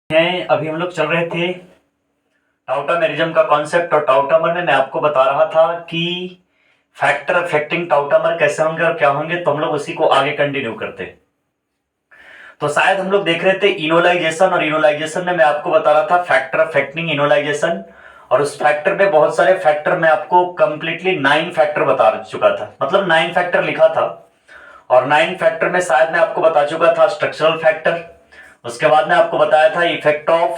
हैं अभी हम लोग चल रहे थे टाउटामेरिज्म का कॉन्सेप्ट और टाउटामर में मैं आपको बता रहा था कि फैक्टर अफेक्टिंग टाउटामर कैसे होंगे और क्या होंगे, तो हम लोग उसी को आगे कंटिन्यू करते। तो शायद हम लोग देख रहे थे इनोलाइजेशन, और इनोलाइजेशन में मैं आपको बता रहा था फैक्टर अफेक्टिंग इनोलाइजेशन, और उस फैक्टर में बहुत सारे फैक्टर मैं आपको कंप्लीटली 9 फैक्टर बता चुका था, मतलब 9 फैक्टर लिखा था। और 9 फैक्टर में शायद मैं आपको बता चुका था स्ट्रक्चरल फैक्टर, उसके बाद में आपको बताया था इफेक्ट ऑफ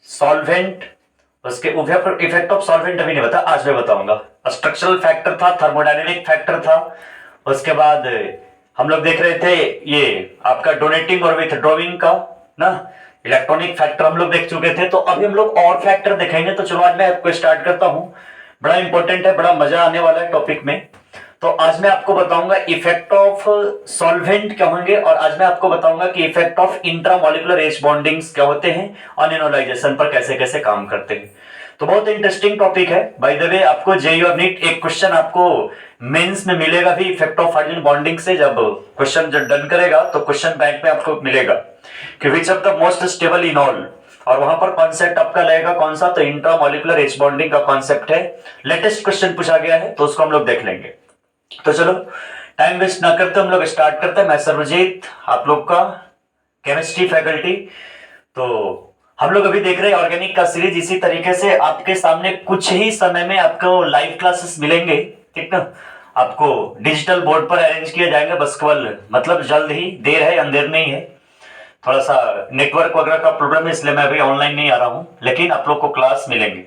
सॉल्वेंट, उसके इफेक्ट ऑफ सॉल्वेंट अभी नहीं बता, आज मैं बताऊंगा। स्ट्रक्चरल फैक्टर था, थर्मोडायनेमिक फैक्टर था, उसके बाद हम लोग देख रहे थे ये आपका डोनेटिंग और विथड्रॉइंग का ना इलेक्ट्रॉनिक फैक्टर हम लोग देख चुके थे। तो अभी हम लोग और फैक्टर देखेंगे। तो चलो आज मैं आपको स्टार्ट करता हूं, बड़ा इंपॉर्टेंट है, बड़ा मजा आने वाला है टॉपिक में। तो आज मैं आपको बताऊंगा इफेक्ट ऑफ सॉल्वेंट क्या होंगे, और आज मैं आपको बताऊंगा कि effect of intramolecular H bondings क्या होते हैं, और इनोलाइजेशन पर कैसे कैसे काम करते हैं। तो बहुत इंटरेस्टिंग टॉपिक है। बाय द वे आपको जेईई और नीट एक क्वेश्चन आपको मेंस में मिलेगा भी इफेक्ट ऑफ हाइड्रोजन बॉन्डिंग से। जब क्वेश्चन जब डन करेगा तो क्वेश्चन बैंक में आपको मिलेगा कि which of the most stable इनॉल, और वहां पर कॉन्सेप्ट आपका लगेगा कौन सा, तो इंट्रामोलिकुलर एच बॉन्डिंग का कॉन्सेप्ट है। लेटेस्ट क्वेश्चन पूछा गया है तो उसको हम लोग देख लेंगे। तो चलो टाइम वेस्ट ना करते हम लोग स्टार्ट करते हैं। मैं सर्वजीत, आप लोग का केमिस्ट्री फैकल्टी। तो हम लोग अभी देख रहे हैं ऑर्गेनिक का सीरीज। इसी तरीके से आपके सामने कुछ ही समय में आपको लाइव क्लासेस मिलेंगे, ठीक ना। आपको डिजिटल बोर्ड पर अरेंज किए जाएंगे, बस केवल मतलब जल्द ही, देर है अंधेर नहीं है। थोड़ा सा नेटवर्क वगैरह का प्रॉब्लम है, इसलिए मैं अभी ऑनलाइन नहीं आ रहा हूं, लेकिन आप लोग को क्लास मिलेंगे।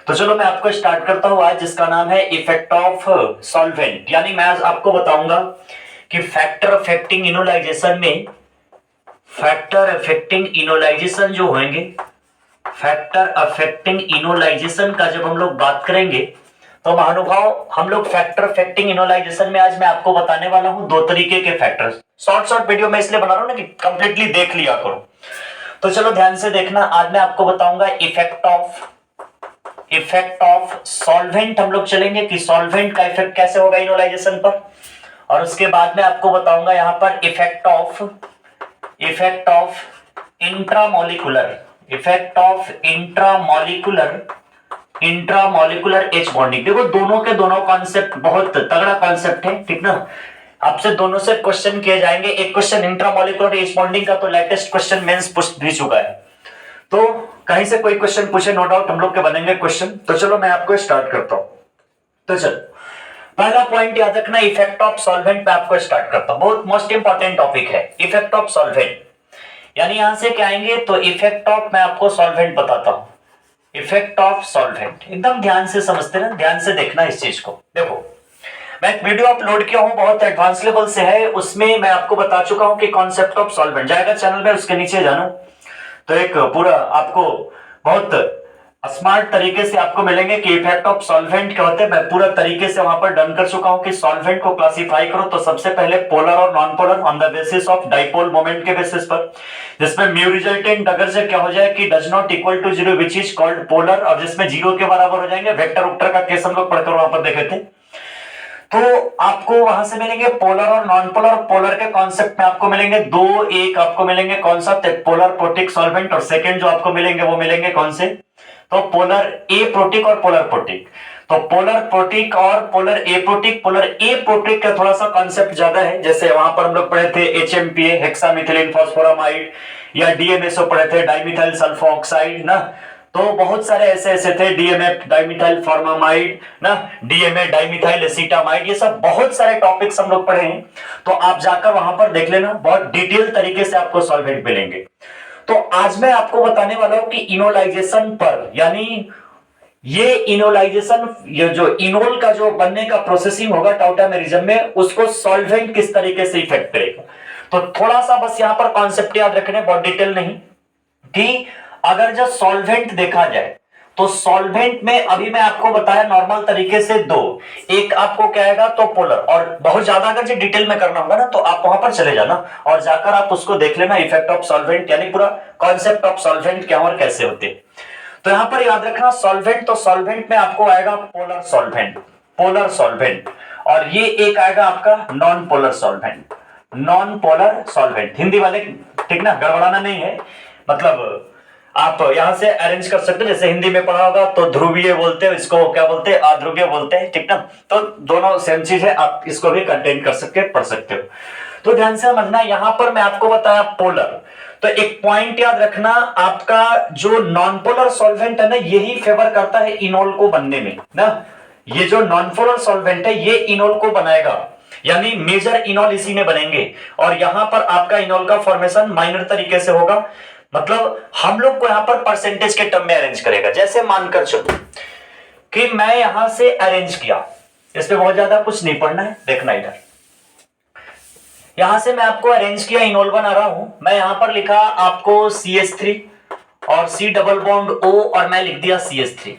तो चलो मैं आपको स्टार्ट करता हूं आज, जिसका नाम है इफेक्ट ऑफ सॉल्वेंट। यानी मैं आज आपको बताऊंगा कि फैक्टर अफेक्टिंग इनोलाइजेशन में, फैक्टर अफेक्टिंग इनोलाइजेशन जो होंगे, फैक्टर अफेक्टिंग इनोलाइजेशन का जब हम लोग बात करेंगे तो महानुभाव हम लोग फैक्टर अफेक्टिंग इनोलाइजेशन में आज मैं आपको बताने वाला हूं दो तरीके के फैक्टर्स। शॉर्ट शॉर्ट वीडियो में इसलिए बना रहा हूं ना कि कंप्लीटली देख लिया करो। तो चलो ध्यान से देखना, आज मैं आपको बताऊंगा इफेक्ट ऑफ सॉल्वेंट। हम लोग चलेंगे कि सॉल्वेंट का इफेक्ट कैसे होगा इनोलाइजेशन पर, और उसके बाद में आपको बताऊंगा यहां पर effect of intramolecular, intramolecular H bonding. देखो दोनों के दोनों कॉन्सेप्ट बहुत तगड़ा कॉन्सेप्ट है, ठीक ना। आपसे दोनों से क्वेश्चन किए जाएंगे। एक क्वेश्चन इंट्रामोलिकुलर एच बॉन्डिंग का तो लेटेस्ट क्वेश्चन मेंस पूछ भी चुका है, तो कहीं से कोई क्वेश्चन पूछे नो डाउट हम लोग के बनेंगे क्वेश्चन। तो चलो मैं आपको स्टार्ट करता हूं। तो चलो पहला पॉइंट याद रखना, इफेक्ट ऑफ सॉल्वेंट पे आपको स्टार्ट करता हूं। बहुत मोस्ट इंपॉर्टेंट टॉपिक है इफेक्ट ऑफ सॉल्वेंट। यानी यहां से क्या आएंगे, तो इफेक्ट ऑफ, मैं आपको सॉल्वेंट बताता हूं, इफेक्ट ऑफ सॉल्वेंट। एकदम ध्यान से समझते ना, ध्यान से देखना इस चीज को। देखो मैं एक वीडियो अपलोड किया हूं, बहुत एडवांस लेवल से है, उसमें मैं आपको बता चुका हूं कि कॉन्सेप्ट ऑफ सॉल्वेंट जाएगा चैनल में, उसके नीचे जाना तो एक पूरा आपको बहुत स्मार्ट तरीके से आपको मिलेंगे कि इफेक्ट ऑफ सॉल्वेंट क्या होते हैं। मैं पूरा तरीके से वहां पर डन कर चुका हूं कि सॉल्वेंट को क्लासिफाई करो तो सबसे पहले पोलर और non polar on the basis of dipole moment के बेसिस पर, जिसमें म्यू रिजल्टेंट अगर से क्या हो जाए कि does not equal to zero which is called polar, और जिसमें जीरो के बराबर हो जाएंगे। वेक्टर उपटर का केस हम लोग पढ़कर वहां पर देखे थे। तो आपको वहां से मिलेंगे पोलर और नॉन पोलर। पोलर के कॉन्सेप्ट में आपको मिलेंगे दो, एक आपको मिलेंगे कॉन्सेप्ट पोलर प्रोटिक सॉल्वेंट, और सेकंड जो आपको मिलेंगे वो मिलेंगे कौन से, तो पोलर ए प्रोटिक और पोलर प्रोटिक। तो पोलर प्रोटिक और पोलर ए प्रोटिक। पोलर ए प्रोटिक का थोड़ा सा कॉन्सेप्ट ज्यादा है, जैसे वहां पर हम लोग पढ़े थे एचएमपीए हेक्सामिथिलीन फॉस्फोरामाइड, या डीएमएसओ पढ़े थे डाइमिथाइल सल्फोऑक्साइड ना। तो बहुत सारे ऐसे ऐसे थे, डीएमएफ डाइमिथाइल फॉर्मामाइड ना, डीएमए डाइमिथाइल एसीटामाइड, ये सब बहुत सारे टॉपिक्स हम लोग पढ़े हैं। तो आप जाकर वहां पर देख लेना, बहुत डिटेल तरीके से आपको सॉल्वेंट मिलेंगे। तो आज मैं आपको बताने वाला हूं कि इनोलाइजेशन पर, यानी ये इनोलाइजेशन, ये जो इनोल का जो बनने का प्रोसेसिंग होगा टाउटामेरिज्म में, उसको सॉल्वेंट किस तरीके से इफेक्ट करेगा। तो थोड़ा सा बस यहां पर कॉन्सेप्ट याद रखने, बहुत डिटेल नहीं, कि अगर जब सॉल्वेंट देखा जाए तो सॉल्वेंट में अभी मैं आपको बताया नॉर्मल तरीके से दो, एक आपको क्या आएगा तो पोलर, और बहुत ज्यादा अगर जो डिटेल में करना होगा ना तो आप वहां पर चले जाना और जाकर आप उसको देख लेना, इफेक्ट ऑफ सॉल्वेंट, यानी पूरा कॉन्सेप्ट ऑफ सॉल्वेंट क्या और कैसे होते। तो यहां पर याद रखना सॉल्वेंट, तो सॉल्वेंट में आपको आएगा पोलर सॉल्वेंट, पोलर सॉल्वेंट, और ये एक आएगा आपका non polar solvent, non polar solvent. Hindi वाले ठीक ना, गड़बड़ाना नहीं है। मतलब आप यहां से अरेंज कर सकते हो, जैसे हिंदी में पढ़ा होगा तो ध्रुवीय बोलते हैं, इसको क्या बोलते हैं, अध्रुवीय बोलते हैं, ठीक ना। तो दोनों सेम चीज है, आप इसको भी कंटेन कर सकते हैं, पढ़ सकते हो। तो ध्यान से समझना, यहां पर मैं आपको बताया पोलर, तो एक पॉइंट याद रखना, आपका जो नॉन पोलर सॉल्वेंट है ना, यही फेवर करता है इनोल को बनने में ना। ये जो नॉन पोलर सॉल्वेंट है ये इनोल को बनाएगा, यानी मेजर इनोल इसी में बनेंगे, और यहां पर आपका इनोल का फॉर्मेशन माइनर तरीके से होगा। मतलब हम लोग को यहां पर परसेंटेज के टर्म में अरेंज करेगा। जैसे मानकर चलो कि मैं यहां से अरेंज किया, इसमें बहुत ज्यादा कुछ नहीं पढ़ना है, देखना इधर, यहां से मैं आपको अरेंज किया, इनोल बना रहा हूं। मैं यहां पर लिखा आपको CH3 और C डबल बॉन्ड O, और मैं लिख दिया CH3,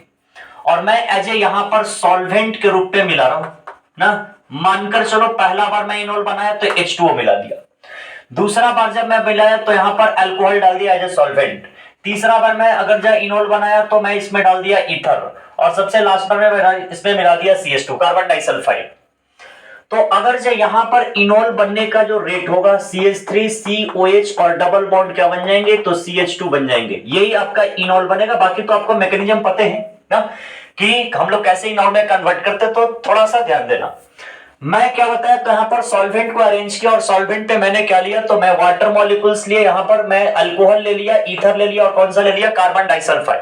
और मैं एज ए यहां पर सॉल्वेंट के रूप में मिला रहा हूं ना। मानकर चलो पहला बार मैं इनोल बनाया तो H2O मिला दिया, दूसरा बार जब मैं मिलाया तो यहां पर अल्कोहल डाल दिया एज ए सॉल्वेंट, तीसरा बार मैं अगर जब इनोल बनाया तो मैं इसमें डाल दिया ईथर, और सबसे लास्ट बार में इसमें मिला दिया CH2 कार्बन डाइसल्फाइड। तो अगर जो यहां पर इनोल बनने का जो रेट होगा CH3 COH और डबल बॉन्ड क्या बन जाएंगे, तो CH2 बन जाएंगे, यही आपका इनोल बनेगा। बाकी तो आपको मैकेनिज्म पते हैं ना कि हम लोग कैसे इनोल में कन्वर्ट करते, तो थोड़ा सा ध्यान देना। मैं क्या बताया, तो यहां पर सॉल्वेंट को अरेंज किया, और सॉल्वेंट पे मैंने क्या लिया, तो मैं वाटर मॉलिक्यूल्स लिए, यहां पर मैं अल्कोहल ले लिया, ईथर ले लिया, और कौन सा ले लिया, कार्बन डाइसल्फाइड।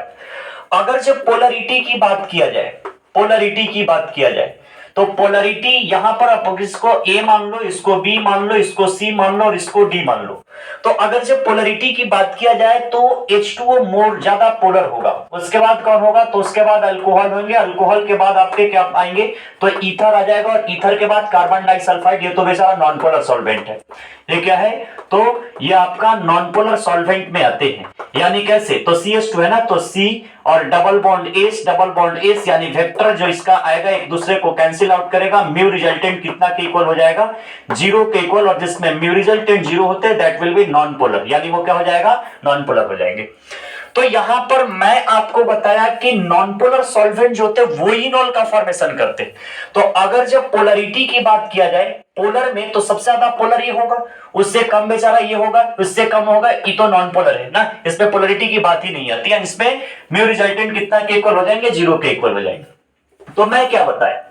अगर जब पोलरिटी की बात किया जाए, पोलरिटी की बात किया जाए, तो पोलरिटी यहां पर आप इसको A मान लो, इसको B मान लो, इसको C मान लो, और इसको D मान लो। तो अगर जब पोलरिटी की बात किया जाए तो H2O मोर ज्यादा पोलर होगा, उसके बाद कौन होगा, तो उसके बाद अल्कोहल होंगे, अल्कोहल के बाद आपके क्या आएंगे, तो ईथर आ जाएगा, और ईथर के बाद कार्बन डाइसल्फाइड। ये तो बेचारा नॉन पोलर सॉल्वेंट है, ये क्या है, तो ये आपका नॉन पोलर सॉल्वेंट में आते हैं। यानी कैसे, तो CH2 है ना, तो C और double bond H, double bond S, यानी वेक्टर जो इसका आएगा एक दूसरे को कैंसिल आउट करेगा, म्यू रिजल्टेंट कितना के इक्वल हो जाएगा, 0 के इक्वल, और जिसमें म्यू रिजल्टेंट 0 होते हैं that will be non polar, यानी वो क्या हो जाएगा, नॉन पोलर हो जाएंगे। तो यहां पर मैं आपको बताया कि नॉन पोलर सॉल्वेंट जो होते हैं वो इनोल का फॉर्मेशन करते हैं। तो अगर जब पोलरिटी की बात किया जाए, पोलर में तो सबसे ज्यादा पोलर ये होगा, उससे कम बेचारा ये होगा, उससे कम होगा, ये तो नॉन पोलर है ना, इसमें पोलरिटी की बात ही नहीं आती है। इसमें म्यू रिजल्टेंट कितना के इक्वल हो जाएंगे, 0 के इक्वल हो जाएंगे। तो मैं क्या बताया,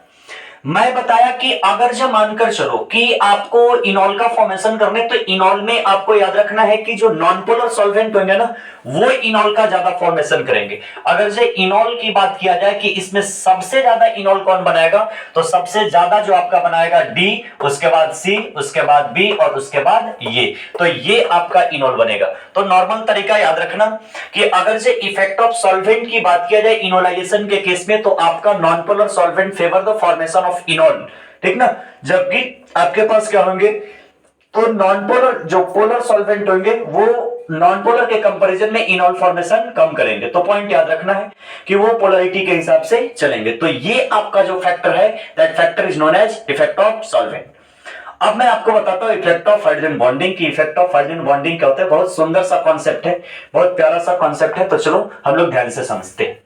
मैं बताया कि अगर जब मानकर चलो कि आपको इनोल का फॉर्मेशन करने, तो इनोल में आपको याद रखना है कि जो नॉन पोलर सॉल्वेंट होंगे ना, वो इनोल का ज्यादा फॉर्मेशन करेंगे। अगर जो इनोल की बात किया जाए कि इसमें सबसे ज्यादा इनोल कौन बनाएगा, तो सबसे ज्यादा जो आपका बनाएगा D, उसके बाद C, उसके बाद B, और उसके बाद ये, तो ये आपका इनोल बनेगा। तो नॉर्मल तरीका याद रखना कि अगर जो इफेक्ट ऑफ सॉल्वेंट की बात किया जाए इनोलाइजेशन के केस में, तो आपका non polar solvent favour the formation of enol, ठीक ना। जबकि आपके पास क्या होंगे, तो नॉन पोलर जो पोलर सॉल्वेंट होंगे वो नॉन पोलर के कंपैरिजन में इनोल फॉर्मेशन कम करेंगे। तो पॉइंट याद रखना है कि वो पोलरिटी के हिसाब से चलेंगे। तो ये आपका जो फैक्टर है, that factor is known as effect of solvent. अब मैं आपको बताता हूं इफेक्ट ऑफ हाइड्रोजन बॉन्डिंग की। इफेक्ट ऑफ हाइड्रोजन बॉन्डिंग क्या होता है, बहुत सुंदर सा कॉन्सेप्ट है, बहुत प्यारा सा कॉन्सेप्ट है। तो चलो हम लोग ध्यान से समझते हैं।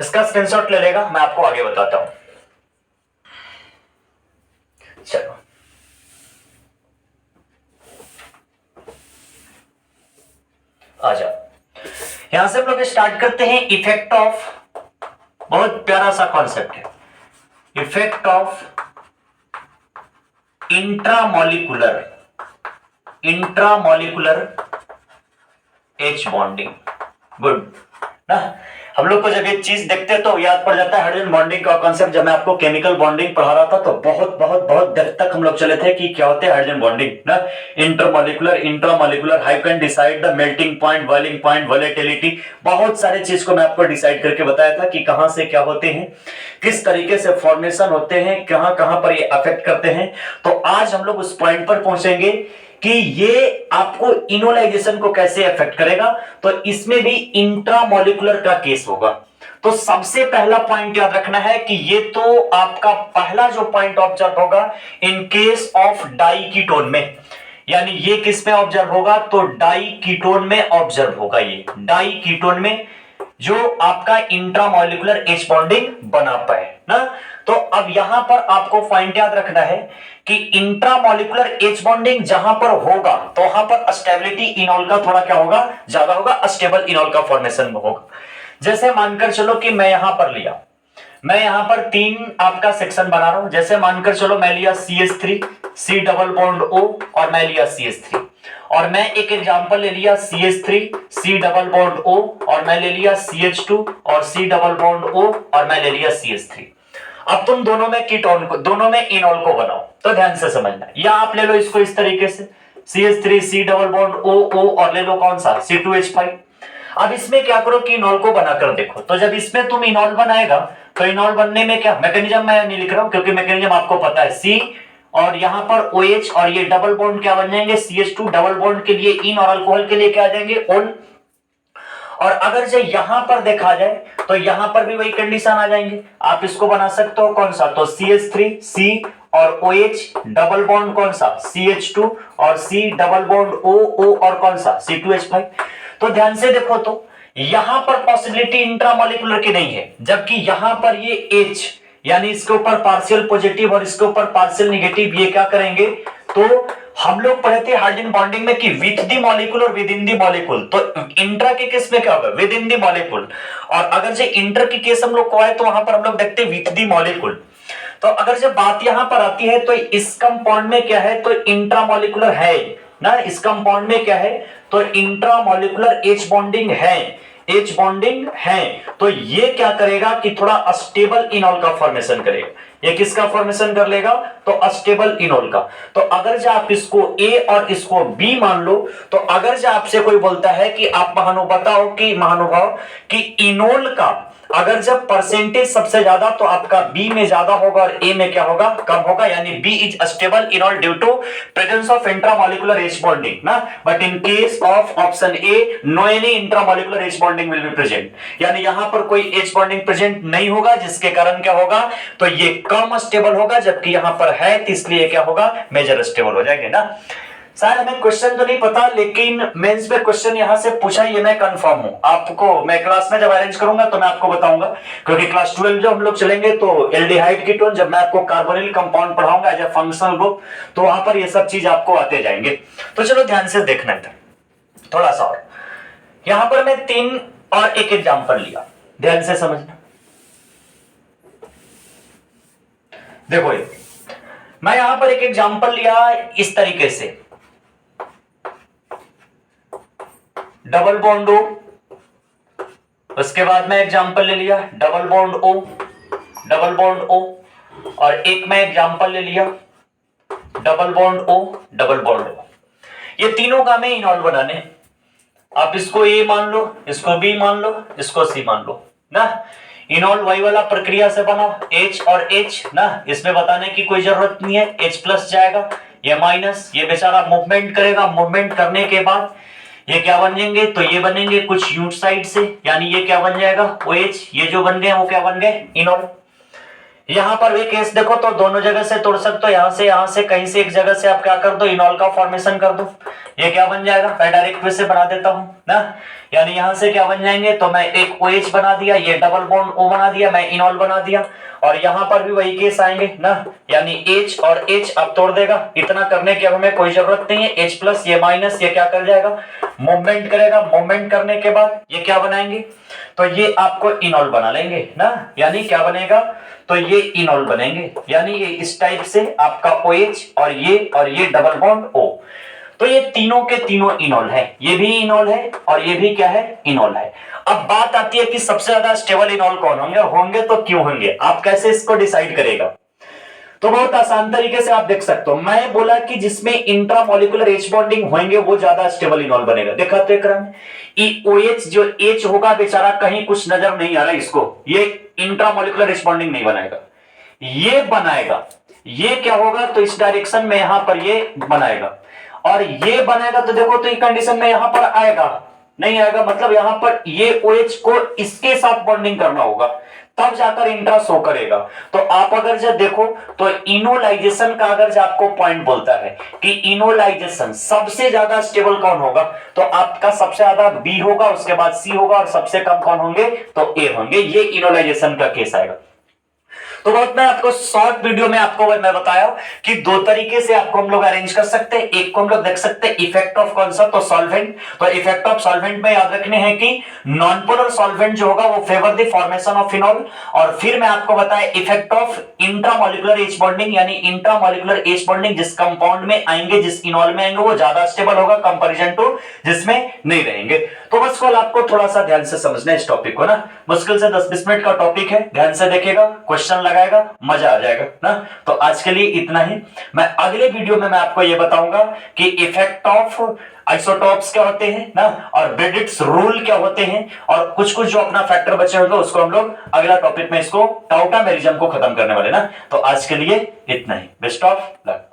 इसका स्क्रीनशॉट ले लेगा, मैं आपको आगे बताता हूं। चलो आ जाओ, यहां से हम लोग स्टार्ट करते हैं। इफेक्ट ऑफ, बहुत प्यारा सा कॉन्सेप्ट है, effect of intramolecular H bonding. Good ना, हम लोग को जब ये चीज देखते हैं तो याद पड़ जाता है हाइड्रोजन बॉन्डिंग का कॉन्सेप्ट। जब मैं आपको केमिकल बॉन्डिंग पढ़ा रहा था तो बहुत बहुत बहुत देर तक हम लोग चले थे कि क्या होते हैं हाइड्रोजन बॉन्डिंग ना। Intramolecular, how can decide the melting point, boiling point, volatility, बहुत सारे चीज को मैं आपको डिसाइड करके बताया था कि कहां से क्या होते हैं, किस तरीके से फॉर्मेशन होते हैं, कहां कहां पर ये अफेक्ट करते हैं। तो आज हम लोग उस पॉइंट पर पहुंचेंगे कि ये आपको इनोलाइजेशन को कैसे अफेक्ट करेगा। तो इसमें भी इंट्रामॉलिक्यूलर का केस होगा। तो सबसे पहला पॉइंट याद रखना है कि ये तो आपका पहला जो पॉइंट ऑब्जर्व होगा इन केस ऑफ डाइकीटोन में, यानी ये किस में ऑब्जर्व होगा, तो डाइकीटोन में ऑब्जर्व होगा। ये डाइकीटोन में जो आपका इंट्रामॉलिक्यूलर H बॉन्डिंग बना पाए ना। तो अब यहां पर आपको पॉइंट याद रखना है कि इंट्रामॉलिक्यूलर एच बॉन्डिंग जहां पर होगा तो वहां पर स्टेबिलिटी इनॉल का थोड़ा क्या होगा, ज्यादा होगा, अस्टेबल इनॉल का फॉर्मेशन होगा। जैसे मानकर चलो कि मैं यहां पर लिया, मैं यहां पर 3 आपका सेक्शन बना रहा हूं। जैसे मानकर चलो मैं लिया CH3 C double bond O और मैं लिया CH3, और मैं एक एग्जांपल ले लिया CH3 C double bond O और मैं ले लिया CH2 और C डबल बॉन्ड O और मैं ले लिया CH3। अब तुम दोनों में कीटोन को, दोनों में इनॉल को बनाओ, तो ध्यान से समझना। या आप ले लो इसको इस तरीके से CH3 C double bond O और ले लो कौन सा C2H5। अब इसमें क्या करो कि इनॉल को बनाकर देखो। तो जब इसमें तुम इनॉल बनाएगा तो इनॉल बनने में क्या मैकेनिज्म, मैं नहीं लिख रहा हूं क्योंकि मैकेनिज्म आपको पता है, C और यहां पर OH और ये डबल बॉन्ड क्या बन जाएंगे, CH2 डबल बॉन्ड के लिए इन और अल्कोहल के लिए क्या आ जाएंगे, ओन। और अगर जो यहां पर देखा जाए तो यहां पर भी वही कंडीशन आ जाएंगे। आप इसको बना सकते हो कौन सा, तो CH3 C और OH डबल बॉन्ड कौन सा CH2 और C डबल बॉन्ड O और कौन सा C2H5। तो ध्यान से देखो तो यहां पर पॉसिबिलिटी इंट्रामॉलिक्यूलर की नहीं है, जबकि यहां पर ये H यानी इसके ऊपर पार्शियल पॉजिटिव और इसके ऊपर पार्शियल नेगेटिव, ये क्या करेंगे, तो हम लोग पढ़े थे हाइड्रोजन बॉन्डिंग में कि विथ द मॉलिक्यूल और विद इन द मॉलिक्यूल। तो इंट्रा के केस में क्या होगा, विद इन द मॉलिक्यूल, और अगर जो इंटर के केस हम लोग को आए तो वहां पर हम लोग देखते हैं विथ द मॉलिक्यूल। तो अगर जब बात यहां पर आती है तो इस कंपाउंड में क्या है, तो इंट्रामॉलिक्यूलर है ना, इस कंपाउंड में क्या है, तो इंट्रामॉलिक्यूलर एच बॉन्डिंग है, एच बॉन्डिंग है। तो ये क्या करेगा कि थोड़ा स्टेबल इनॉल का फॉर्मेशन करेगा। ये किसका फॉर्मेशन कर लेगा, तो अस्टेबल इनॉल का। तो अगर जो आप इसको ए और इसको बी मान लो, तो अगर जो आपसे कोई बोलता है कि आप महानुभाव कि इनॉल का अगर जब परसेंटेज सबसे ज्यादा तो आपका बी में ज्यादा होगा और ए में क्या होगा, कम होगा, यानी B is stable enol due to presence of intramolecular H bonding ना। But in case of option A no any intramolecular H bonding will be present, यानी यहां पर कोई एच बॉन्डिंग प्रेजेंट नहीं होगा, जिसके कारण क्या होगा, तो ये कम स्टेबल होगा, जबकि यहां पर है तो इसलिए क्या होगा, मेजर स्टेबल हो जाएंगे ना। शायद हमें क्वेश्चन तो नहीं पता, लेकिन मेंस में क्वेश्चन यहां से पूछा, ये मैं कंफर्म हूं। आपको मैं क्लास में जब अरेंज करूंगा तो मैं आपको बताऊंगा, क्योंकि क्लास 12 जो हम लोग चलेंगे तो एल्डिहाइड कीटोन, जब मैं आपको कार्बोनिल कंपाउंड पढ़ाऊंगा एज ए फंक्शनल ग्रुप, तो वहां पर ये सब चीज आपको आते जाएंगे। तो चलो ध्यान से देखना है थोड़ा सा। और यहां पर मैं 3 और एक एग्जांपल लिया, ध्यान से समझना। देखो ये मैं यहां पर एक एग्जांपल लिया इस तरीके से, डबल बॉन्ड O, उसके बाद मैं एग्जांपल ले लिया double bond O, double bond O, और एक मैं एग्जांपल ले लिया double bond O, double bond O। ये तीनों का मैं इनॉल बनाने, आप इसको A मान लो, इसको B मान लो, इसको C मान लो ना। इनॉल वही वाला प्रक्रिया से बना, H और H ना, इसमें बताने की कोई जरूरत नहीं है। H प्लस जाएगा, ये माइनस, ये बेचारा मूवमेंट करेगा, मूवमेंट करने के बाद ये क्या बन जाएंगे, तो ये बनेंगे कुछ यूट साइड से, यानी ये क्या बन जाएगा OH, ये जो बन गए वो क्या बन गए, इनॉल। यहां पर भी केस देखो तो दोनों जगह से तोड़ सकते हो, यहां से कहीं से एक जगह से आप क्या कर दो, इनॉल का फॉर्मेशन कर दो। ये क्या बन जाएगा, मैं डायरेक्ट वे से बना देता हूं ना, यानी यहां से क्या बन जाएंगे, तो मैं एक OH बना दिया, ये डबल बॉन्ड O बना दिया, मैं इनॉल बना दिया। और यहां पर भी वही केस आएंगे ना, यानी H और H अब तोड़ देगा। इतना करने की अब हमें कोई जरूरत नहीं है। H प्लस ये माइनस, ये क्या कर जाएगा, मूवमेंट करेगा, मूवमेंट करने के बाद ये क्या बनाएंगे, तो ये आपको इनॉल बना लेंगे ना, यानी क्या बनेगा, तो ये इनॉल बनेंगे, यानी ये इस टाइप से आपका OH और ये डबल बॉन्ड O। तो ये तीनों के तीनों इनॉल है, ये भी इनॉल है और ये भी क्या है, इनॉल है। अब बात आती है कि सबसे ज्यादा स्टेबल इनॉल कौन होंगे तो क्यों होंगे, आप कैसे इसको डिसाइड करेगा। तो बहुत आसान तरीके से आप देख सकते हो, मैं बोला कि जिसमें इंट्रामॉलिक्यूलर एच बॉन्डिंग होंगे वो ज्यादा स्टेबल इनॉल बनेगा। देखा तो एकरा में OH जो H होगा बेचारा कहीं कुछ नजर नहीं आ रहा है इसको, ये इंट्रामॉलिक्यूलर एच बॉन्डिंग नहीं बनाएगा, ये बनाएगा। ये क्या होगा, तो इस डायरेक्शन में यहां पर ये बनाएगा, और ये बनाएगा तो देखो तो ये कंडीशन में यहां पर आएगा नहीं आएगा, मतलब यहां पर ये OH को इसके साथ बॉन्डिंग करना होगा, तब जाकर इंट्रा शो करेगा। तो आप अगर जब देखो तो इनोलाइजेशन का अगर जो आपको पॉइंट बोलता है कि इनोलाइजेशन सबसे ज्यादा स्टेबल कौन होगा, तो आपका सबसे ज्यादा B होगा, उसके बाद C होगा, और सबसे कम कौन होंगे, तो A होंगे। ये इनोलाइजेशन का केस आएगा। तो बहुत मैं आपको शॉर्ट वीडियो में आपको मैं बताया कि दो तरीके से आपको हम लोग अरेंज कर सकते हैं। एक को हम लोग देख सकते हैं इफेक्ट ऑफ कौन सा, तो सॉल्वेंट। तो इफेक्ट ऑफ सॉल्वेंट में याद रखने हैं कि नॉन पोलर सॉल्वेंट जो होगा वो favour the formation of phenol. और फिर मैं आपको बताया effect of intramolecular H bonding, यानी इंट्रामोलिकुलर एच बॉन्डिंग जिस कंपाउंड में आएंगे, जिस इनॉल में आएंगे वो ज्यादा स्टेबल होगा कंपैरिजन टू जिसमें नहीं रहेंगे। तो बस कल आपको थोड़ा सा ध्यान से समझना है इस टॉपिक को ना, मुश्किल से 10-20 मिनट का टॉपिक है, ध्यान से देखेगा, क्वेश्चन लगाएगा, मजा आ जाएगा ना। तो आज के लिए इतना ही। मैं अगले वीडियो में मैं आपको यह बताऊंगा कि इफेक्ट ऑफ आइसोटॉप्स क्या होते हैं ना, और ब्रेडिट्स रूल क्या होते हैं, और कुछ कुछ जो अपना फैक्टर बचे होंगे उसको हम लोग अगला टॉपिक में इसको टाउटामेरिज्म को खत्म करने वाले ना। तो आज के लिए इतना ही। Best of luck.